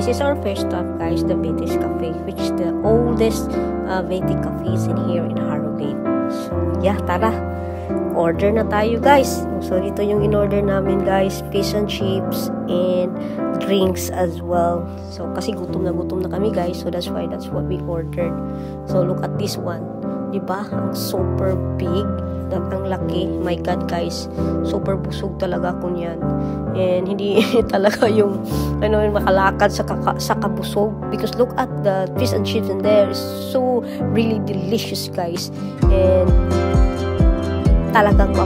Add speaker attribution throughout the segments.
Speaker 1: this is our first stop, guys, the Betis Cafe, which is the oldest Veti cafes in here in Harrogate. So, yeah, tara. Order na tayo, guys. So, dito yung in-order namin, guys. Fish and chips and drinks as well. So, kasi gutom na kami, guys. So, that's what we ordered. So, look at this one. Diba? Ang super big. Ang laki. My God, guys. Super busog talaga ako niyan. And hindi talaga yung makalakad sa kabusog. Because look at the fish and chips in there. It's so really delicious, guys. And talagang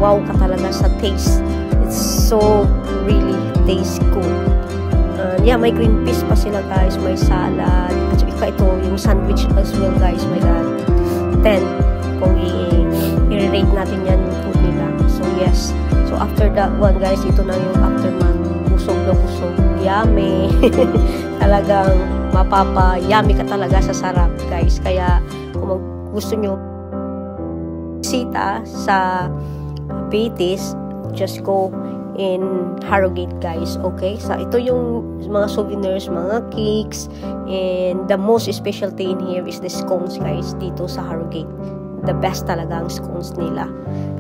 Speaker 1: wow ka talaga sa taste. It's so really taste good. Yeah, may green peas pa sila, guys. May salad. At saka ito, yung sandwich as well, guys. My God. 10. Kung i-rate natin yan yung food nila. So, yes. So, after that one, guys, ito na yung aftermath. Busog na busog. Yummy. Talagang yummy ka talaga sa sarap, guys. Kaya, kung gusto nyo sa Betis, just go in Harrogate, guys. Okay, so ito yung mga souvenirs, mga cakes, and the most specialty in here is the scones, guys, dito sa Harrogate. The best talaga ang scones nila.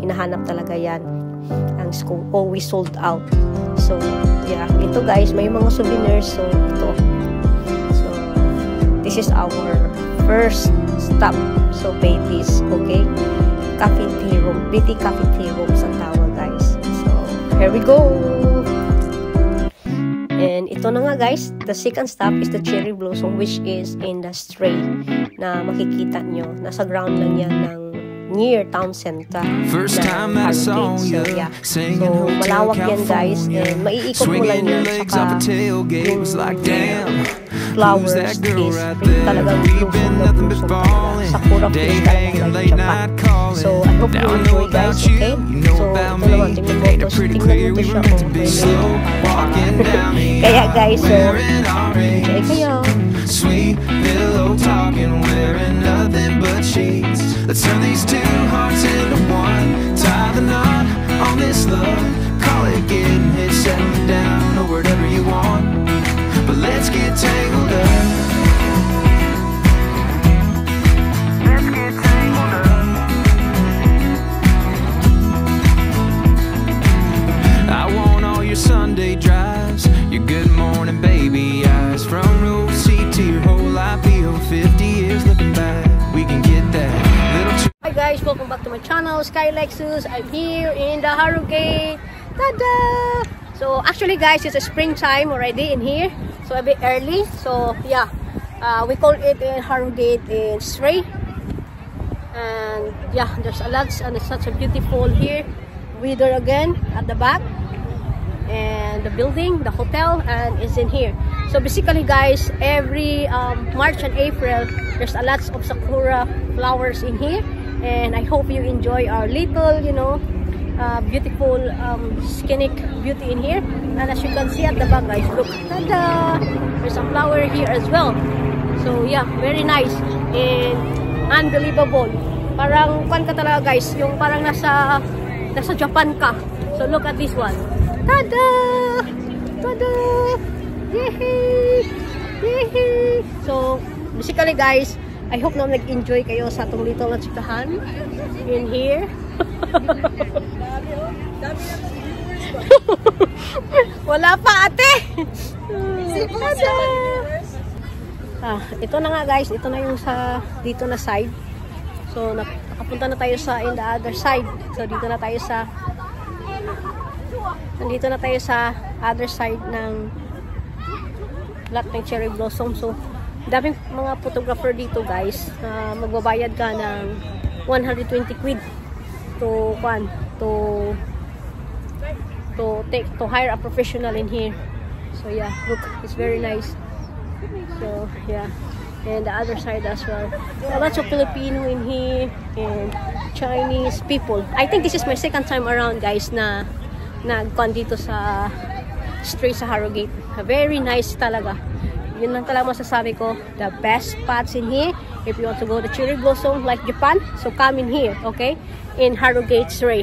Speaker 1: Hinahanap talaga yan ang scone, always sold out. So yeah, ito, guys, may mga souvenirs. So ito, so this is our first stop. So Betis, okay, Cafe Tea Room, Betis Cafe Tea Room sa tawag, guys. So, here we go! And ito na nga, guys, the second stop is the Cherry Blossom, which is in the Stray na makikita nyo. Nasa ground lang yan ng near town center. First time I saw you. So, yeah. So, malawak yan, guys. And maiikot mo lang yan. Saka yung flowers is talagang blossom na blossom talaga. Sakura flowers talaga like Japan. So, I hope you enjoy, guys, okay? So, ito naman, tingnan mo ito. Tingnan mo ito siya. Kaya, guys, so, enjoy kayo. Sweet pillow talking, wearing nothing but sheets. Let's turn these two hearts into one. Tie the knot on this love. Call it getting hit, settle down, or whatever you want. But let's get tangled up. Let's get tangled up. I want all your Sunday drives, your good morning baby eyes. From row C to your whole life, feel 50 years looking back. We can get that little. Hi guys, welcome back to my channel, Sky Lexus. I'm here in the Harrogate. Tada! So actually, guys, it's a springtime already in here. So a bit early. So yeah, we call it in Harrogate in Stray. And yeah, there's a lot, and it's such a beautiful here weather again at the back. And the building, the hotel, and it's in here. So basically, guys, every March and April, there's a lot of sakura flowers in here. And I hope you enjoy our little, beautiful scenic beauty in here. And as you can see at the back, guys, look, tada! There's a flower here as well. So yeah, very nice and unbelievable. Parang kwan ka talaga, guys, yung parang nasa Japan ka. So look at this one. Tada! Tada! Yehey! Yehey! So basically, guys, I hope na nag-enjoy kayo sa itong little chikahan in here. Wala pa, ate! Ito na nga, guys. Ito na yung dito na side. So, nakapunta na tayo in the other side. So, dito na tayo nandito na tayo sa other side ng lot ng cherry blossom. So, daming mga photographer dito, guys. Magbabayad ka ng 120 quid to hire a professional in here. So yeah, look, it's very nice. So yeah, and the other side as well. So, lots of Filipino in here and Chinese people. I think this is my second time around, guys, na nagkon dito sa Stray sa Harrogate. Very nice talaga. Yun lang talaga masasabi ko. The best spots in here. If you want to go to cherry blossom like Japan, so come in here, okay? In Harrogate, Stray.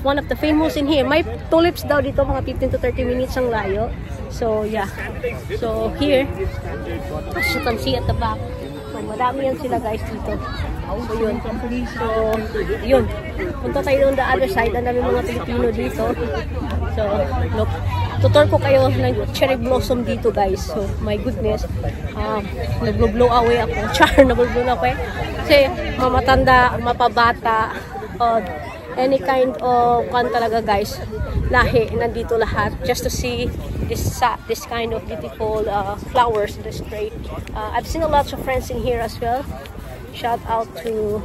Speaker 2: one of the famous in here. May tulips daw dito, mga 15 to 30 minutes ang layo. So yeah, so here, as you can see at the back, so madami yan sila guys dito. So yun, punta tayo on the other side. Ang dami mga Pilipino dito. So look, tutor ko kayo ng cherry blossom dito guys. So my goodness, nag-blow away ako. Nag-blow away kasi mamatanda, mapabata, any kind of talaga guys, lahi, nandito lahat just to see this kind of beautiful flowers in the street. I've seen a lot of friends in here as well. Shout out to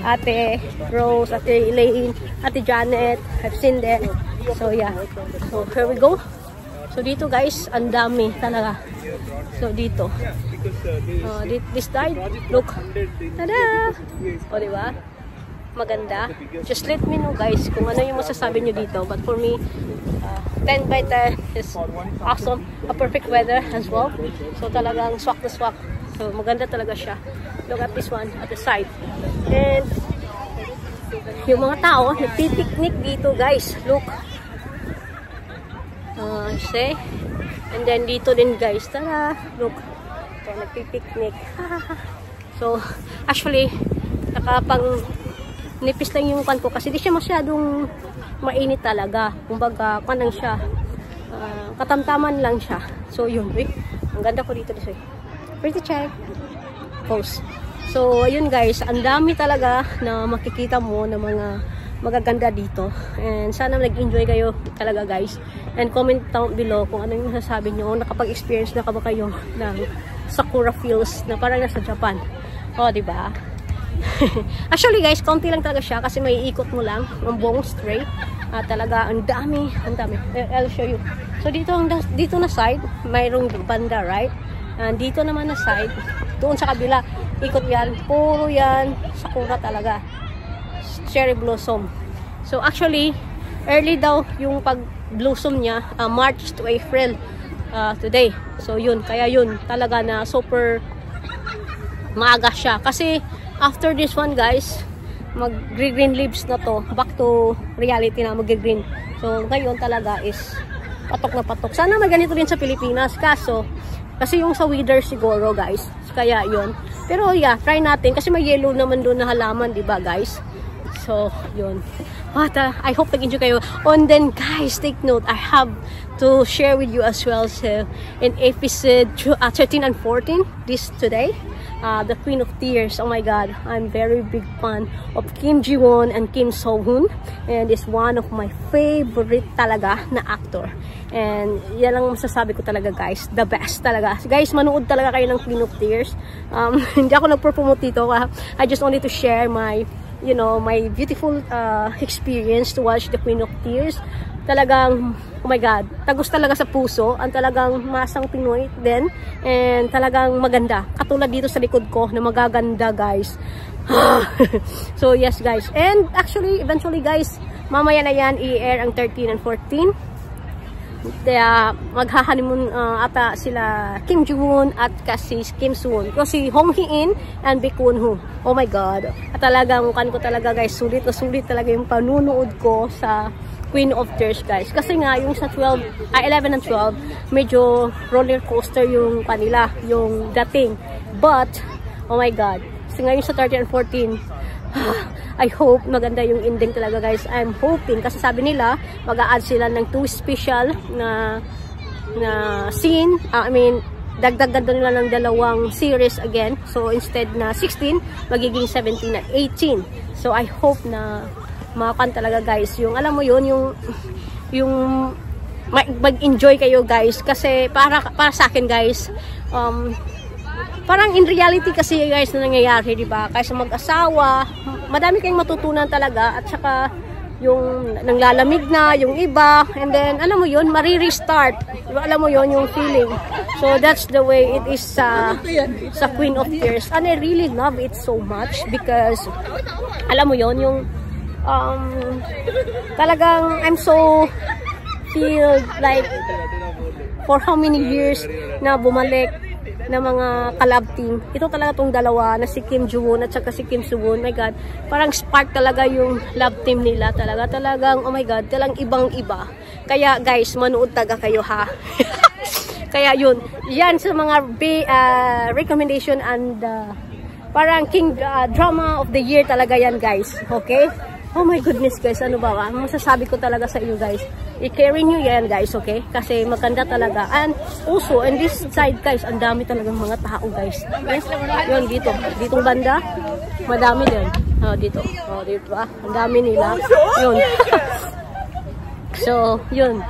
Speaker 2: Ate Rose, Ate Elaine, Ate Janet. I've seen them. So yeah, so here we go. So dito guys, ang dami talaga. So dito, this side, look, tada! O diba? Maganda. Just let me know guys kung ano yung masasabi nyo dito. But for me, 10 by 10 is awesome. A perfect weather as well. So talagang swak na swak. So maganda talaga siya. Look at this one at the side. And yung mga tao nagpipiknik dito guys. Look. See? And then dito din guys. Tara. Look. So nagpipiknik. So actually nakapang nipis lang yung kan ko kasi di siya masyadong mainit talaga. Kumbaga, kan lang siya. Katamtaman lang siya. So, yun. Ang ganda ko dito. Pretty check. Pose. So, ayun guys. Ang dami talaga na makikita mo ng mga magaganda dito. And sana nag-enjoy kayo talaga guys. And comment down below kung ano yung masasabi nyo. Nakapag-experience na ka ba kayo ng Sakura feels na parang nasa Japan. O, diba? Actually guys, konti lang talaga siya kasi may ikot mo lang ang buong straight. Talaga ang dami. I'll show you. So dito na side, mayroong banda, right? And dito naman na side, doon sa kabila, ikot yan, puro yan sakura talaga. Cherry blossom. So actually, early daw yung pag-blossom niya, March to April today. So yun, kaya yun talaga na super maaga siya. Kasi after this one guys, mag-green leaves na to. Back to reality na mag-green. So ngayon talaga is patok na patok. Sana may ganito din sa Pilipinas. Kasi yung sa wither siguro guys. Kaya yun. Pero yeah, try natin. Kasi may yellow naman doon na halaman, diba guys? So yun. But I hope nag-enjoy kayo. And then guys, take note. I have to share with you as well. So in episode 13 and 14 today. The Queen of Tears. Oh my God, I'm very big fan of Kim Ji-won and Kim So-hoon, and is one of my favorite talaga na actor. And yan lang masasabi ko talaga guys, the best talaga. Guys, manood talaga kayo ng Queen of Tears. Hindi ako nagpo-promote dito. I just wanted to share my, you know, my beautiful experience to watch the Queen of Tears. Talagang, oh my God, tagus talaga sa puso. Ang talagang masang Pinoy din. And talagang maganda. Katulad dito sa likod ko na magaganda guys. So yes guys. And actually, eventually guys, mamaya na yan i-air ang 13 and 14. Kaya magha-honeymoon ata sila Kim Ji-woon at kasi Kim So-hoon. Kasi Hong Hee-in and Baek Won-ho. Oh my God. At talagang mukhan ko talaga guys, sulit na sulit talaga yung panunood ko sa Queen of Tears guys. Kasi nga yung sa 11 and 12 medyo roller coaster yung kanila, yung dating. But oh my God, kasi ngayon sa 13 and 14 I hope maganda yung ending talaga guys. I'm hoping kasi sabi nila mag-a-add sila ng 2 special na scene. I mean dagdagan nila ng 2 series again. So instead na 16 magiging 17 na 18. So I hope na makan talaga guys, yung alam mo yun, yung mag-enjoy kayo guys, kasi para sa akin guys, parang in reality kasi guys na nangyayari, di ba? Kaysa mag-asawa, madami kayong matutunan talaga, at saka yung nanglalamig na yung iba, and then alam mo yun, mari-restart, diba? Alam mo yun, yung feeling. So that's the way it is sa Queen of Tears, and I really love it so much because alam mo yun, yung talagang I'm so feel like for how many years na bumalik na mga collab team. Ito talaga tong dalawa na si Kim Joo-won at saka si Kim Soo-won. My God, parang spark talaga yung love team nila. Talagang, oh my God, talagang ibang-iba. Kaya guys, manood taga kayo ha. Kaya yun, yan sa mga recommendation and parang king drama of the year talaga yan guys. Okay? Oh my goodness guys, ano ba? Masasabi ko talaga sa inyo guys. I-carry nyo yan guys, okay? Kasi maganda talaga. And also, on this side guys, ang dami talagang mga tao guys. Yes? Yun, dito. Ditong banda, madami din. Dito. Dito ba? Ang dami nila. Yun. So, yun.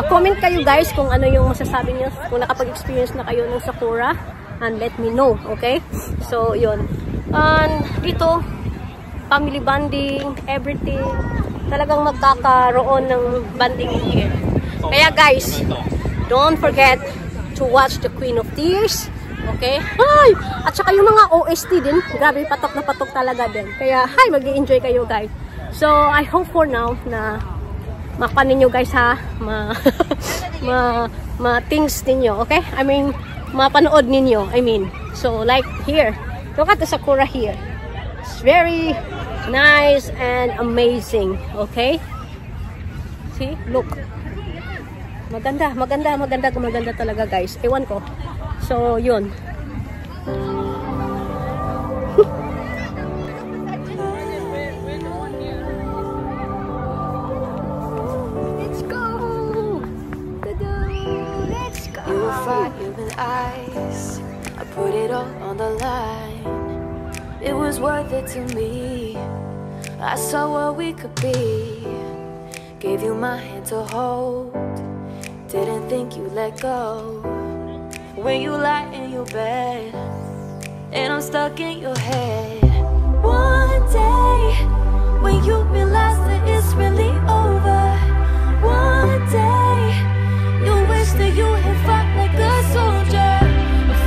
Speaker 2: Comment kayo guys kung ano yung masasabi nyo. Kung nakapag-experience na kayo ng Sakura. And let me know, okay? So, yun. And dito, family bonding, everything. Talagang magkakaroon ng bonding here. Kaya guys, don't forget to watch The Queen of Tears. Okay? Hi! At saka yung mga OST din. Grabe, patok na patok talaga din. Kaya, hi! Mag-i-enjoy kayo guys. So, I hope for now na mapanin nyo guys ha. Ma-things ninyo. Okay? I mean, mapanood ninyo. I mean, so like here. Look at the Sakura here. It's very nice and amazing. Okay? See? Look. Maganda talaga guys. Ewan ko. So, yun. Let's go! Let's go!
Speaker 3: You were fire with eyes. I put it all on the line. It was worth it to me. I saw what we could be. Gave you my hand to hold. Didn't think you'd let go. When you lie in your bed and I'm stuck in your head. One day when you realize that it's really over. One day you wish that you had fought like a soldier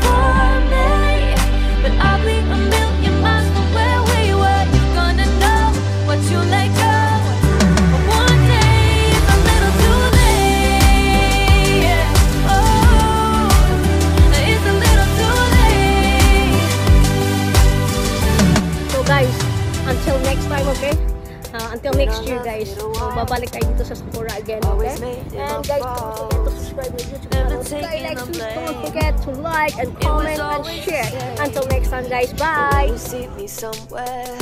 Speaker 3: for me. But I'll be a million miles from where we were. You're gonna know what you let go. But one day it's a little too late. Oh, it's a little too late.
Speaker 2: So guys, until next time, okay? Until next year guys. So, babalik tayo dito sa Sakura again, okay? And guys, don't forget to subscribe to YouTube channel. Don't forget to like and comment and share. Until next time guys, bye!
Speaker 3: You see me somewhere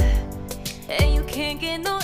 Speaker 3: and you can't get no